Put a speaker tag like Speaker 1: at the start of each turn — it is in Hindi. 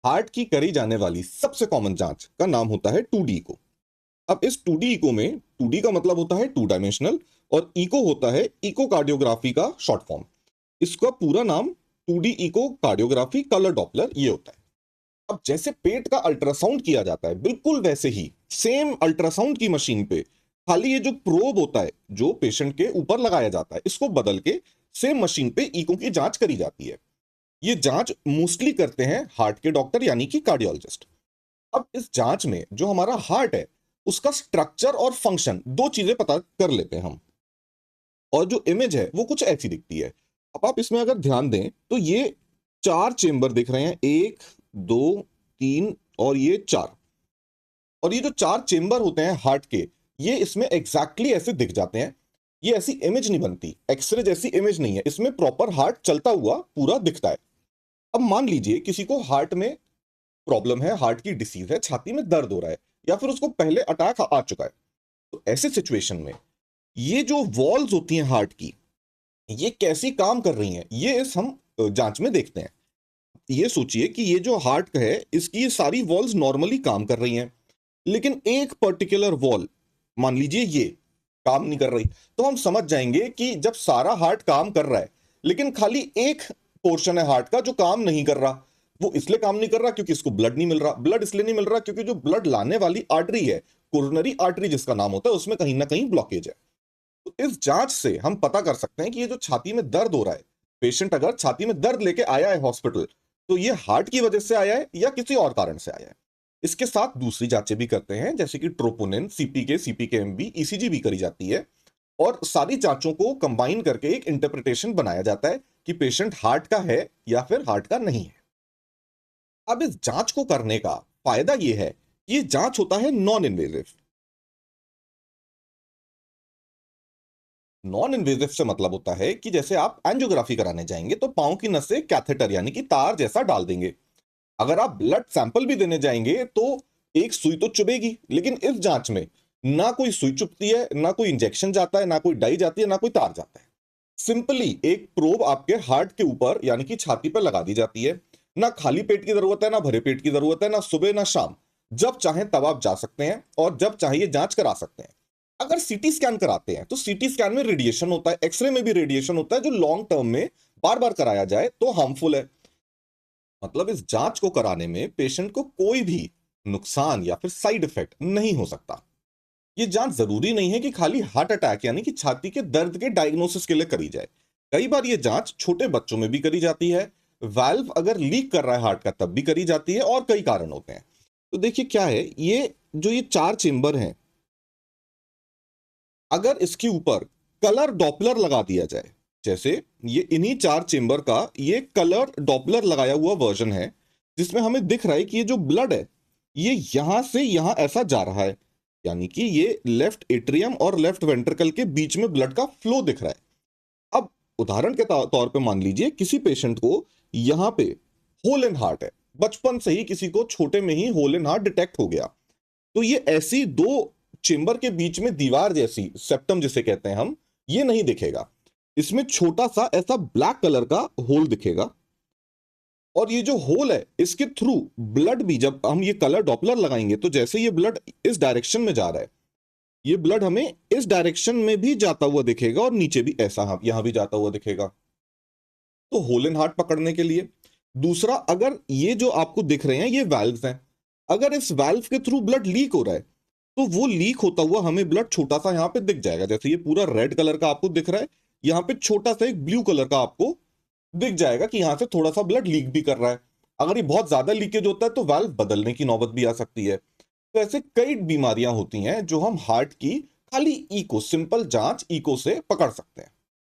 Speaker 1: हार्ट की करी जाने वाली सबसे कॉमन जांच का नाम होता है 2D इको। अब इस 2D इको में 2D का मतलब होता है 2 डायमेंशनल और इको होता है इकोकार्डियोग्राफी का शॉर्ट फॉर्म। इसका पूरा नाम 2D eco cardiography colour Doppler ये होता है। अब जैसे पेट का अल्ट्रासाउंड किया जाता है बिल्कुल वैसे ही सेम अल्ट्रासाउंड की मशीन पे खाली ये जो प्रोब होता है जो पेशेंट के ऊपर लगाया जाता है इसको बदल के सेम मशीन पे इको की जांच करी जाती है। ये जांच मोस्टली करते हैं हार्ट के डॉक्टर यानी कि कार्डियोलॉजिस्ट। अब इस जांच में जो हमारा हार्ट है उसका स्ट्रक्चर और फंक्शन दो चीजें पता कर लेते हैं हम। और जो इमेज है वो कुछ ऐसी दिखती है। अब आप इसमें अगर ध्यान दें तो ये चार चेंबर दिख रहे हैं, एक, दो, तीन और ये चार। और ये जो चार चेंबर होते हैं हार्ट के ये इसमें एग्जैक्टली ऐसे दिख जाते हैं। ये ऐसी इमेज नहीं बनती, एक्सरे जैसी इमेज नहीं है, इसमें प्रॉपर हार्ट चलता हुआ पूरा दिखता है। अब मान लीजिए किसी को हार्ट में प्रॉब्लम है, हार्ट की डिसीज है, छाती में दर्द हो रहा है या फिर उसको पहले अटैक आ चुका है। तो ऐसे सिचुएशन में ये जो वॉल्स होती हैं हार्ट की ये कैसी काम कर रही हैं ये इस हम जांच में देखते हैं। ये सोचिए कि ये जो हार्ट है इसकी ये सारी वॉल्स नॉर्मली काम कर रही हैं, लेकिन एक पर्टिकुलर वॉल मान लीजिए ये काम नहीं कर रही। तो हम समझ जाएंगे कि जब सारा हार्ट काम कर रहा है लेकिन खाली एक पोर्शन है हार्ट का जो काम नहीं कर रहा। वो इसलिए काम नहीं कर रहा क्योंकि इसको ब्लड नहीं मिल रहा। ब्लड इसलिए नहीं मिल रहा क्योंकि जो ब्लड लाने वाली आर्टरी है, कोरोनरी आर्टरी जिसका नाम होता है, उसमें कहीं ना कहीं ब्लॉकेज है। तो इस जांच से हम पता कर सकते हैं कि ये जो छाती में दर्द हो रहा है, पेशेंट अगर छाती में दर्द लेके आया है हॉस्पिटल तो ये हार्ट की वजह से आया है या किसी और कारण से आया है। इसके साथ दूसरी जांचें भी करते हैं जैसे कि ट्रोपोनिन, सीपीके, सीपीकेएमबी, ईसीजी भी करी जाती है। और सारी जांचों को कंबाइन करके एक इंटरप्रिटेशन बनाया जाता है कि पेशेंट हार्ट का है या फिर हार्ट का नहीं है। अब इस जांच को करने का फायदा यह है कि ये जांच होता है नॉन इन्वेजिव। नॉन इन्वेजिव से मतलब होता है कि जैसे आप एंजियोग्राफी कराने जाएंगे तो पांव की नस से कैथेटर यानी कि तार जैसा डाल देंगे। अगर आप ब्लड सैंपल भी देने जाएंगे तो एक सुई तो चुभेगी, लेकिन इस जांच में ना कोई सुई चुभती है, ना कोई इंजेक्शन जाता है, ना कोई डाई जाती है, ना कोई तार जाता है। सिंपली एक प्रोब आपके हार्ट के ऊपर यानी कि छाती पर लगा दी जाती है। ना खाली पेट की जरूरत है, ना भरे पेट की जरूरत है, ना सुबह ना शाम। जब चाहें तब आप जा सकते हैं और जब चाहिए जांच करा सकते हैं। अगर सीटी स्कैन कराते हैं तो सीटी स्कैन में रेडिएशन होता है, एक्सरे में भी रेडिएशन होता है जो लॉन्ग टर्म में बार बार कराया जाए तो हार्मफुल है। मतलब इस जांच को कराने में पेशेंट को कोई भी नुकसान या फिर साइड इफेक्ट नहीं हो सकता। ये जांच जरूरी नहीं है कि खाली हार्ट अटैक यानी कि छाती के दर्द के डायग्नोसिस के लिए करी जाए। कई बार ये जांच छोटे बच्चों में भी करी जाती है। वाल्व अगर लीक कर रहा है हार्ट का तब भी करी जाती है और कई कारण होते हैं। तो देखिए क्या है, ये चार चेंबर हैं, अगर इसके ऊपर कलर डॉपलर लगा दिया जाए, जैसे ये इन्हीं चार चेंबर का ये कलर डॉपलर लगाया हुआ वर्जन है जिसमें हमें दिख रहा है कि ये जो ब्लड है ये यहां से यहां ऐसा जा रहा है, यानी कि ये लेफ्ट एट्रियम और लेफ्ट वेंट्रिकल के बीच में ब्लड का फ्लो दिख रहा है। अब उदाहरण के तौर पे मान लीजिए किसी पेशेंट को यहां पे होल इन हार्ट है, बचपन से ही किसी को छोटे में ही होल इन हार्ट डिटेक्ट हो गया। तो ये ऐसी दो चेंबर के बीच में दीवार जैसी सेप्टम जिसे कहते हैं हम, ये नहीं दिखेगा। इसमें छोटा सा ऐसा ब्लैक कलर का होल दिखेगा और ये जो होल है इसके थ्रू ब्लड भी जब हम ये कलर डॉपलर लगाएंगे तो जैसे ये ब्लड इस डायरेक्शन में जा रहा है ये ब्लड हमें इस डायरेक्शन में भी जाता हुआ दिखेगा और नीचे भी ऐसा यहां भी जाता हुआ दिखेगा। तो होल इन हार्ट पकड़ने के लिए। दूसरा, अगर ये जो आपको दिख रहे हैं ये वाल्व्स हैं, अगर इस वाल्व के थ्रू ब्लड लीक हो रहा है तो वो लीक होता हुआ हमें ब्लड छोटा सा यहाँ पे दिख जाएगा। जैसे ये पूरा रेड कलर का आपको दिख रहा है, यहाँ पे छोटा सा एक ब्लू कलर का आपको दिख जाएगा कि यहाँ से थोड़ा सा ब्लड लीक भी कर रहा है। अगर ये बहुत ज्यादा लीकेज होता है तो वाल्व बदलने की नौबत भी आ सकती है। तो ऐसे कई बीमारियां होती हैं जो हम हार्ट की खाली इको, सिंपल जांच इको से पकड़ सकते हैं।